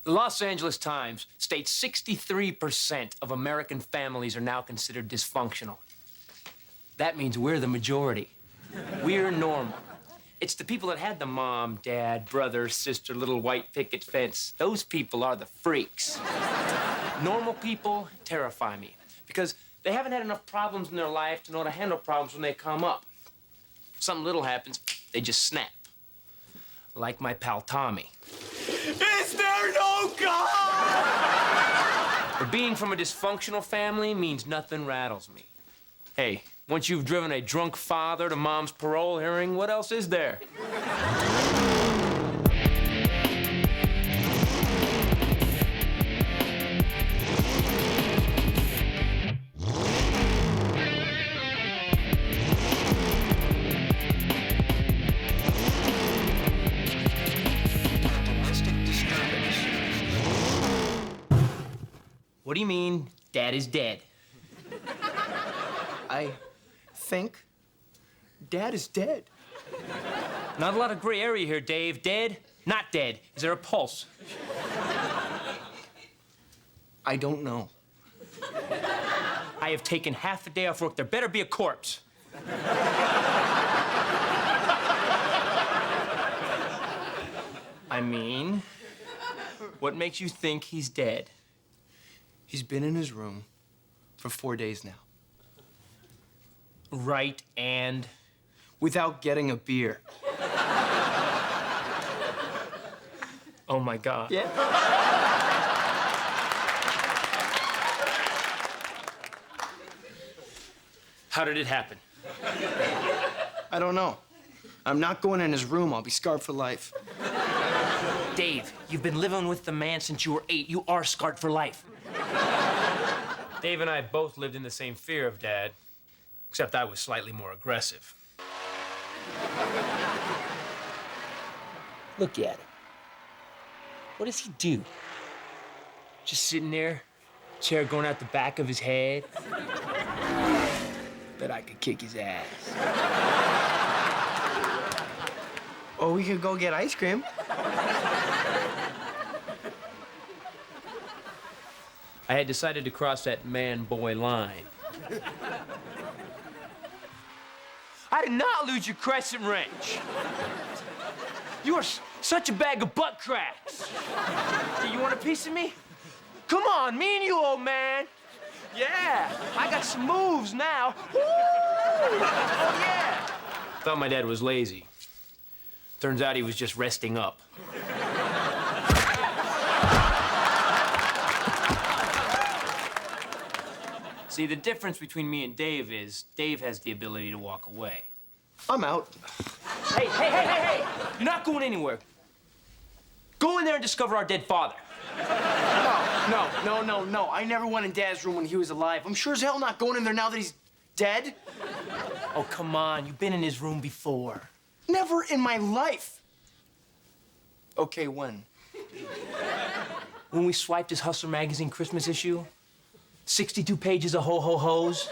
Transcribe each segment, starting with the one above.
The Los Angeles Times states 63% of American families are now considered dysfunctional. That means we're the majority. We're normal. It's the people that had the mom, dad, brother, sister, little white picket fence. Those people are the freaks. Normal people terrify me because they haven't had enough problems in their life to know how to handle problems when they come up. Something little happens, they just snap. Like my pal Tommy. Is there no God? But being from a dysfunctional family means nothing rattles me. Hey, once you've driven a drunk father to mom's parole hearing, what else is there? What do you mean, Dad is dead? I think Dad is dead. Not a lot of gray area here, Dave. Dead, not dead. Is there a pulse? I don't know. I have taken half a day off work. There better be a corpse. I mean, what makes you think he's dead? He's been in his room for 4 days now. Right, and? Without getting a beer. Oh, my God. Yeah. How did it happen? I don't know. I'm not going in his room. I'll be scarred for life. Dave, you've been living with the man since you were 8. You are scarred for life. Dave and I both lived in the same fear of Dad, except I was slightly more aggressive. Look at him. What does he do? Just sitting there, chair going out the back of his head. Bet I could kick his ass. Or we could go get ice cream. I had decided to cross that man-boy line. I did not lose your crescent wrench. You are such a bag of butt cracks. You want a piece of me? Come on, me and you, old man. Yeah, I got some moves now. Woo! Oh, yeah. Thought my dad was lazy. Turns out he was just resting up. See, the difference between me and Dave is Dave has the ability to walk away. I'm out. Hey! You're not going anywhere. Go in there and discover our dead father. No. I never went in Dad's room when he was alive. I'm sure as hell not going in there now that he's dead. Oh, come on. You've been in his room before. Never in my life. Okay, when? When we swiped his Hustler magazine Christmas issue, 62 pages of ho-ho-hos.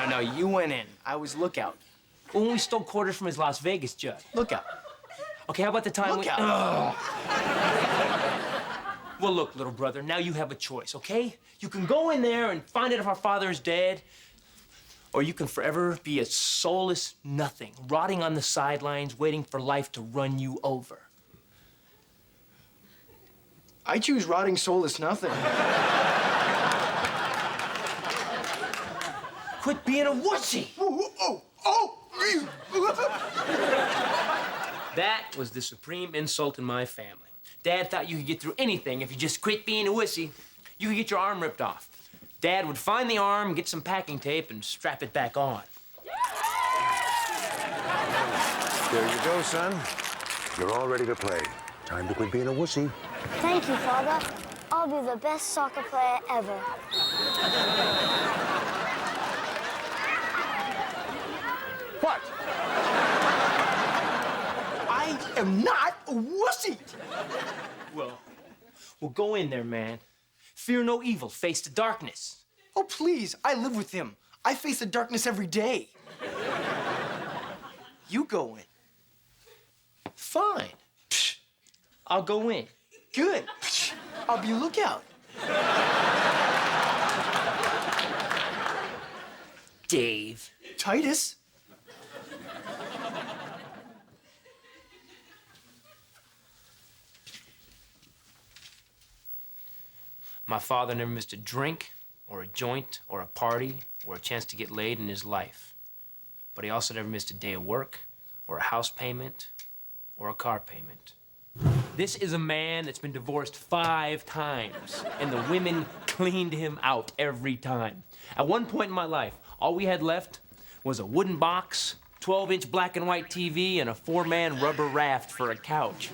No, you went in. I was lookout. Well, when we stole quarters from his Las Vegas jug. Lookout. Okay, how about the time Lookout. Well, look, little brother, now you have a choice, okay? You can go in there and find out if our father is dead, or you can forever be a soulless nothing, rotting on the sidelines, waiting for life to run you over. I choose rotting soulless nothing. Quit being a wussy. That was the supreme insult in my family. Dad thought you could get through anything if you just quit being a wussy. You could get your arm ripped off. Dad would find the arm, get some packing tape, and strap it back on. There you go, son. You're all ready to play. Time to quit being a wussy. Thank you, Father. I'll be the best soccer player ever. What? I am not a wussy. Well, go in there, man. Fear no evil, face the darkness. Oh, please, I live with him. I face the darkness every day. You go in. Fine. Psh, I'll go in. Good. Psh, I'll be lookout. Dave. Titus? My father never missed a drink, or a joint, or a party, or a chance to get laid in his life. But he also never missed a day of work, or a house payment, or a car payment. This is a man that's been divorced 5 times, and the women cleaned him out every time. At one point in my life, all we had left was a wooden box, 12-inch black and white TV, and a 4-man rubber raft for a couch.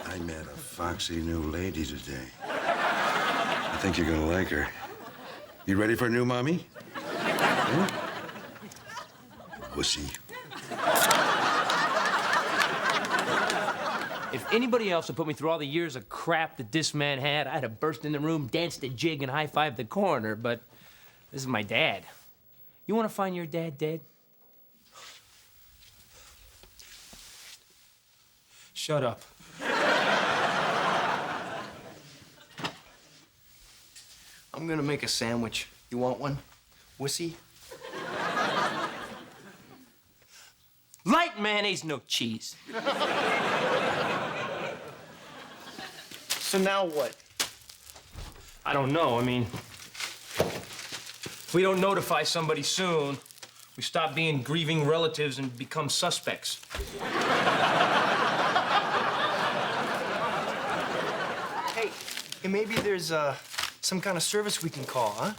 I met a foxy new lady today. I think you're gonna like her. You ready for a new mommy? Hmm? Pussy. If anybody else had put me through all the years of crap that this man had, I'd have burst in the room, danced a jig, and high-fived the coroner, but this is my dad. You want to find your dad dead? Shut up. I'm gonna make a sandwich. You want one? Wussy? Light mayonnaise, no cheese. So now what? I don't know. I mean, if we don't notify somebody soon, we stop being grieving relatives and become suspects. Hey, maybe there's some kind of service we can call, huh?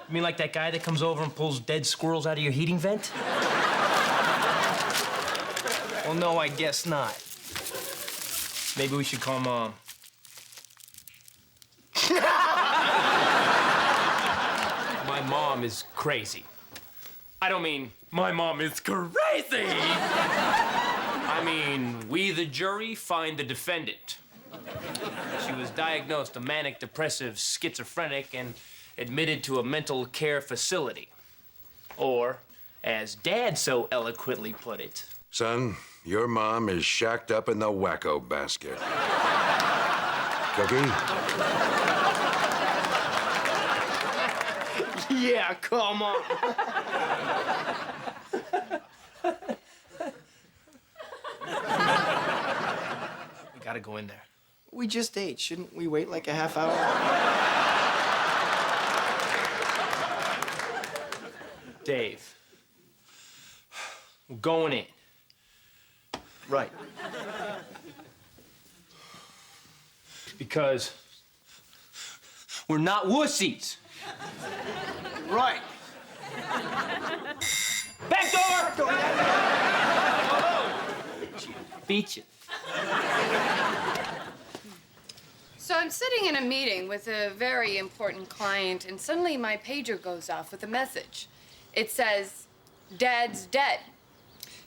You mean like that guy that comes over and pulls dead squirrels out of your heating vent? Well, no, I guess not. Maybe we should call Mom. My mom is crazy. I don't mean my mom is crazy. I mean, we, the jury, find the defendant. She was diagnosed a manic depressive schizophrenic and admitted to a mental care facility. Or, as Dad so eloquently put it, Son, your mom is shacked up in the wacko basket. Cookie? Yeah, come on. we gotta go in there. We just ate. Shouldn't we wait like a half hour? Dave, we're going in. Right. Because we're not wussies. Right. Back door! Beat you. So I'm sitting in a meeting with a very important client, and suddenly my pager goes off with a message. It says, "Dad's dead."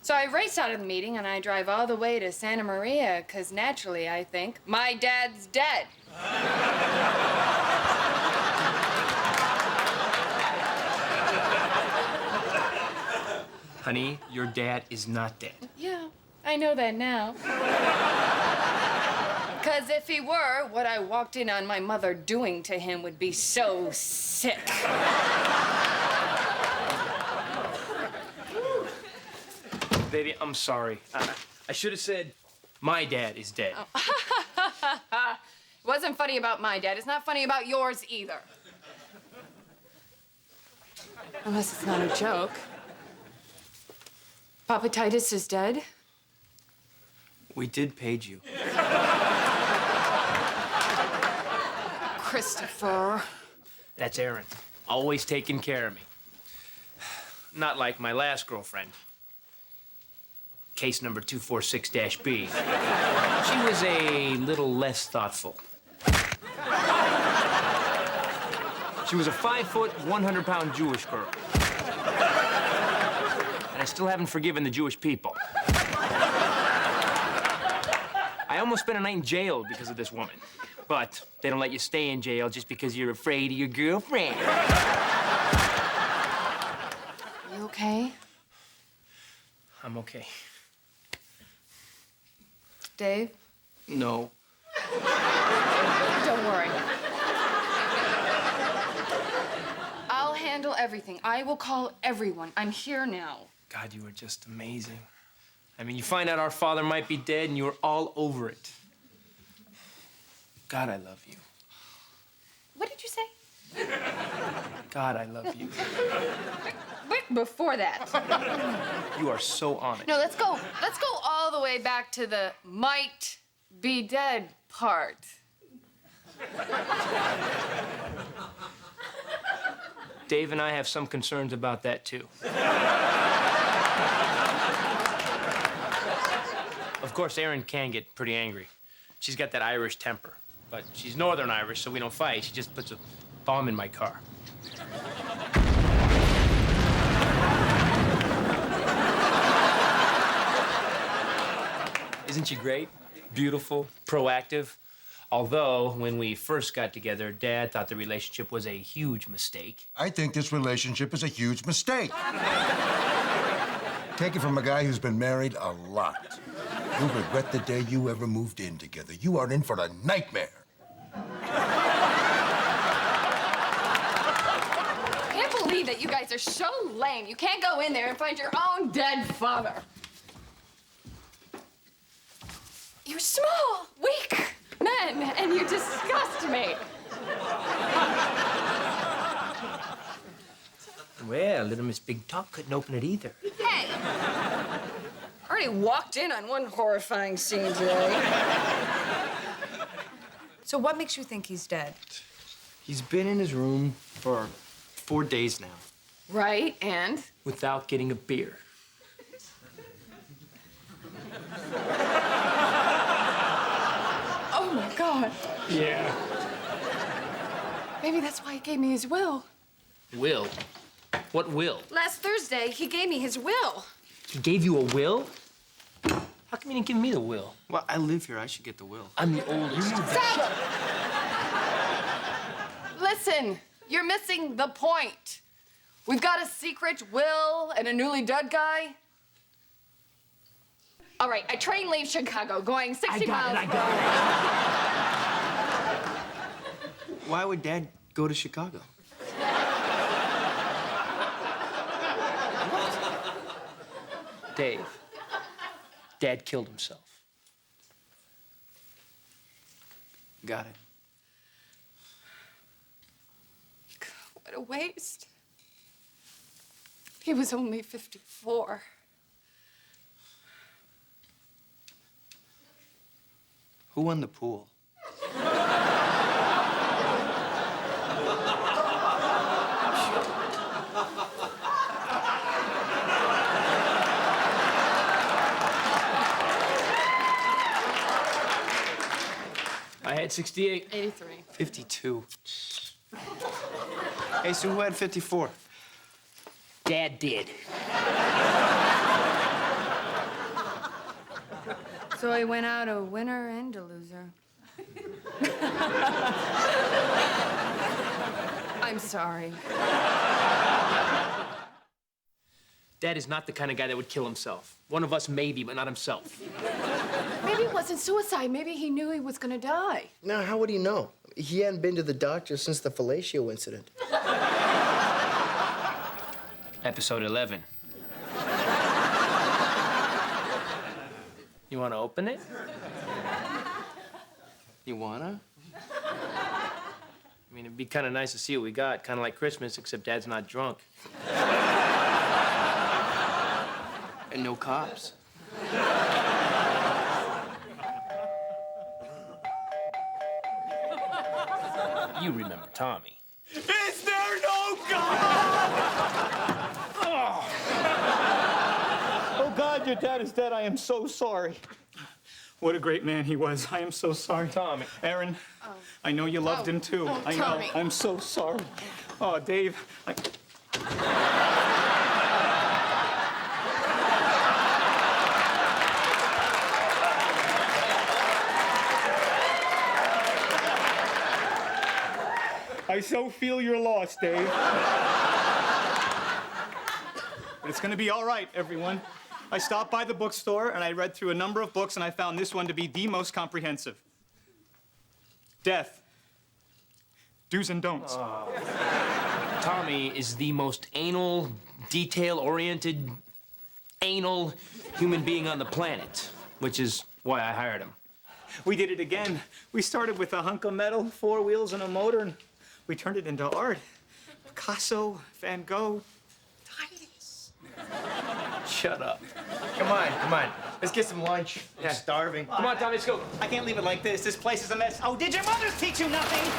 So I race out of the meeting and I drive all the way to Santa Maria, because naturally I think, my dad's dead. Honey, your dad is not dead. Yeah, I know that now. Because if he were, what I walked in on my mother doing to him would be so sick. Baby, I'm sorry. I should have said, my dad is dead. It wasn't funny about my dad. It's not funny about yours either. Unless it's not a joke. Papa Titus is dead? We did page you. Christopher. That's Erin. Always taking care of me. Not like my last girlfriend. Case number 246-B. She was a little less thoughtful. She was a 5-foot, 100-pound Jewish girl. And I still haven't forgiven the Jewish people. I almost spent a night in jail because of this woman. But they don't let you stay in jail just because you're afraid of your girlfriend. You okay? I'm okay. Dave, No. don't worry. I'll handle everything. I will call everyone. I'm here now. God, you were just amazing. I mean, you find out our father might be dead, and you were all over it. God, I love you. What did you say? God, I love you. Wait, before that. You are so on it. No, let's go. Let's go all the way back to the might be dead part. Dave and I have some concerns about that, too. Of course, Erin can get pretty angry. She's got that Irish temper. But she's Northern Irish, so we don't fight. She just puts a bomb in my car. Isn't she great? Beautiful, proactive. Although, when we first got together, Dad thought the relationship was a huge mistake. I think this relationship is a huge mistake. Take it from a guy who's been married a lot. You'll regret the day you ever moved in together. You are in for a nightmare. I can't believe that you guys are so lame. You can't go in there and find your own dead father. You're small, weak men, and you disgust me. Well, little Miss Big Talk couldn't open it either. Hey! I already walked in on one horrifying scene today. So what makes you think he's dead? He's been in his room for 4 days now. Right, and? Without getting a beer. Oh, my God. Yeah. Maybe that's why he gave me his will. Will? What will? Last Thursday, he gave me his will. He gave you a will? How come you didn't give me the will? Well, I live here. I should get the will. I'm the oldest. Stop! Listen, you're missing the point. We've got a secret will and a newly dead guy. All right, a train leaves Chicago going 60 miles. Why would Dad go to Chicago? Dave, Dad killed himself. Got it. What a waste. He was only 54. Who won the pool? I had 68. 83. 52. Hey, so who had 54? Dad did. So he went out a winner and a loser. I'm sorry. Dad is not the kind of guy that would kill himself. One of us maybe, but not himself. Maybe it wasn't suicide. Maybe he knew he was gonna die. Now, how would he know? He hadn't been to the doctor since the fellatio incident. Episode 11. You want to open it? You wanna? I mean, it'd be kind of nice to see what we got. Kind of like Christmas, except Dad's not drunk. And no cops. You remember Tommy. Is there no God? Oh, God, your dad is dead. I am so sorry. What a great man he was. I am so sorry. Tommy. Erin, I know you loved him, too. Oh, I know. Tommy. I'm so sorry. Oh, Dave. I so feel your loss, Dave. But it's gonna be all right, everyone. I stopped by the bookstore and I read through a number of books and I found this one to be the most comprehensive. Death. Do's and don'ts. Tommy is the most anal, detail-oriented, anal human being on the planet, which is why I hired him. We did it again. We started with a hunk of metal, 4 wheels and a motor, and we turned it into art. Picasso, Van Gogh, Titus. Shut up. Come on, come on. Let's get some lunch. I'm starving. Come on, Tommy, let's go. I can't leave it like this. This place is a mess. Oh, did your mothers teach you nothing?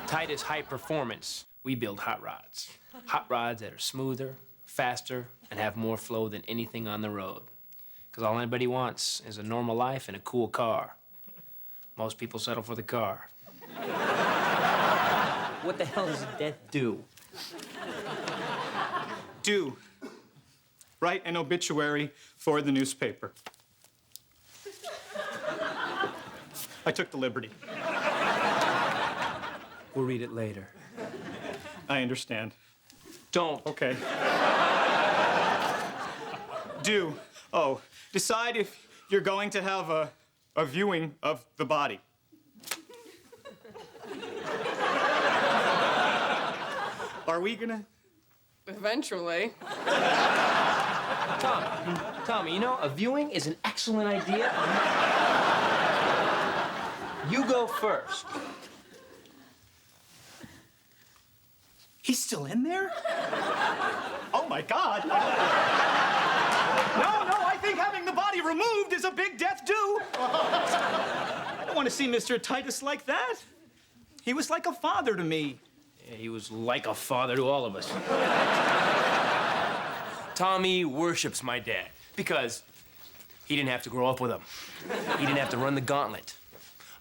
Titus High Performance. We build hot rods. Hot rods that are smoother, faster, and have more flow than anything on the road. Because all anybody wants is a normal life and a cool car. Most people settle for the car. What the hell does death do? Do. Write an obituary for the newspaper. I took the liberty. We'll read it later. I understand. Don't. Okay. Do. Oh, decide if you're going to have a viewing of the body. Are we gonna? Eventually. Tommy, you know, a viewing is an excellent idea. You go first. He's still in there? Oh my God. No, I think having the body removed is a big death do. I don't want to see Mr. Titus like that. He was like a father to me. Yeah, he was like a father to all of us. Tommy worships my dad because he didn't have to grow up with him. He didn't have to run the gauntlet.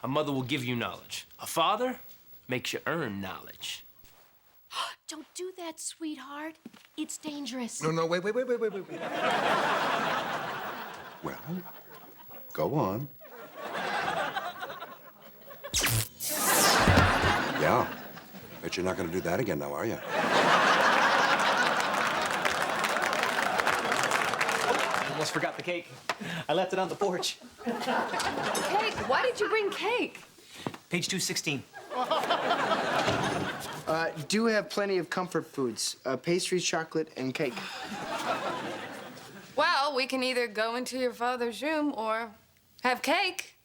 A mother will give you knowledge. A father makes you earn knowledge. Don't do that, sweetheart. It's dangerous. No, wait. Well, go on. Yeah. Bet you're not going to do that again now, are you? Almost forgot the cake. I left it on the porch. Cake? Why did you bring cake? Page 216. Do have plenty of comfort foods. Pastries, chocolate, and cake. Well, we can either go into your father's room or have cake.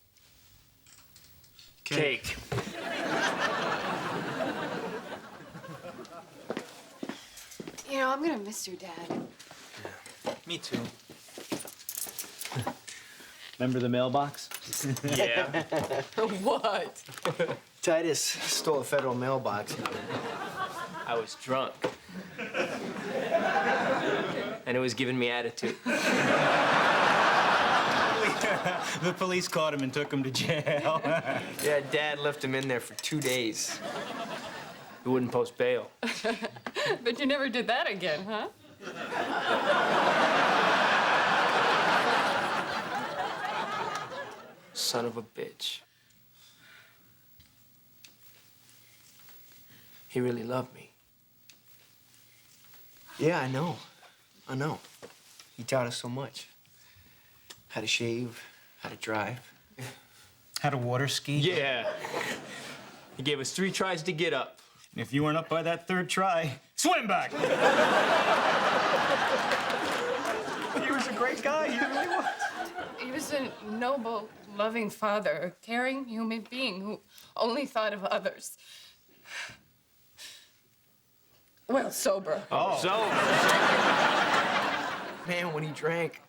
Cake. You know, I'm gonna miss your dad. Me too. Remember the mailbox? Yeah. What? Titus stole a federal mailbox. I was drunk. And it was giving me attitude. The police caught him and took him to jail. Yeah, Dad left him in there for 2 days. He wouldn't post bail. But you never did that again, huh? Son of a bitch. He really loved me. Yeah, I know. He taught us so much. How to shave, how to drive. Had a water ski? Yeah. He gave us 3 tries to get up. And if you weren't up by that 3rd try, swim back! He was a great guy, he really was. He was a noble, loving father, a caring human being who only thought of others. Well, sober. Oh. So, Man, when he drank,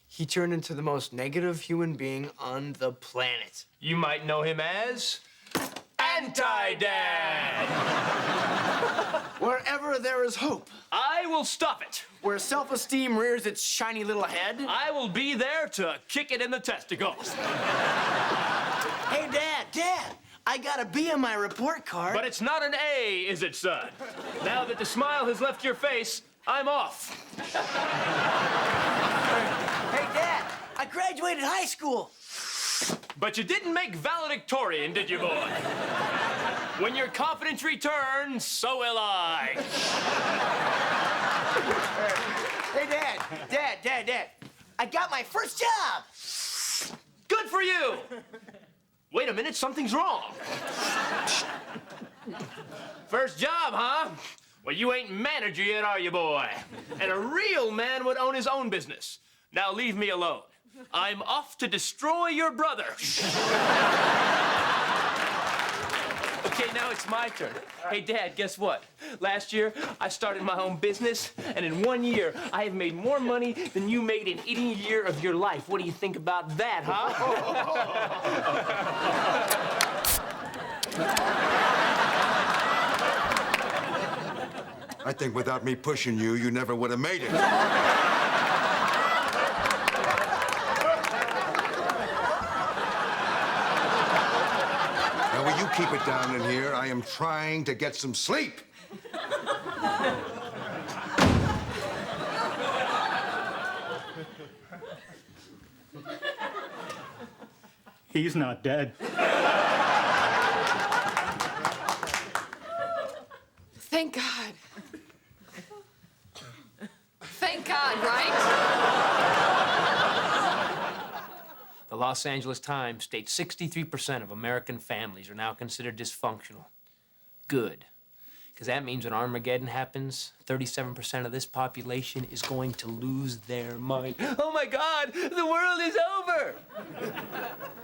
he turned into the most negative human being on the planet. you might know him as Anti-Dad. Wherever there is hope, I will stop it. where self-esteem rears its shiny little head. I will be there to kick it in the testicles. Hey, Dad, I got a B on my report card. But it's not an A, is it, son? Now that the smile has left your face, I'm off. Hey, Dad, I graduated high school. But you didn't make valedictorian, did you, boy? When your confidence returns, so will I. Hey, Dad. I got my first job. Good for you! Wait a minute, something's wrong. First job, huh? Well, you ain't manager yet, are you, boy? And a real man would own his own business. Now leave me alone. I'm off to destroy your brother. Okay, now it's my turn. Hey, Dad, guess what? Last year, I started my own business, and in 1 year, I have made more money than you made in any year of your life. What do you think about that, huh? I think without me pushing you, you never would have made it. Now, will you keep it down in here? I am trying to get some sleep. He's not dead. Thank God. Thank God, right? The Los Angeles Times states 63% of American families are now considered dysfunctional. Good. Because that means when Armageddon happens, 37% of this population is going to lose their mind. Oh my God, the world is over!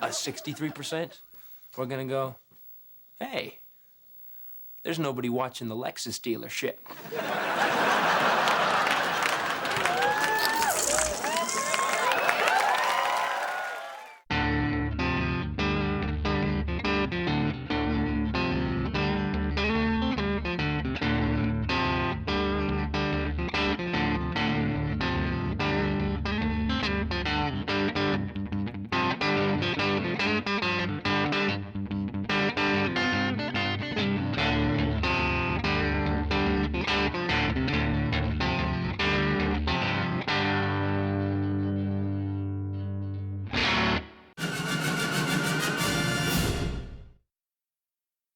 63%, we're gonna go, hey, there's nobody watching the Lexus dealership.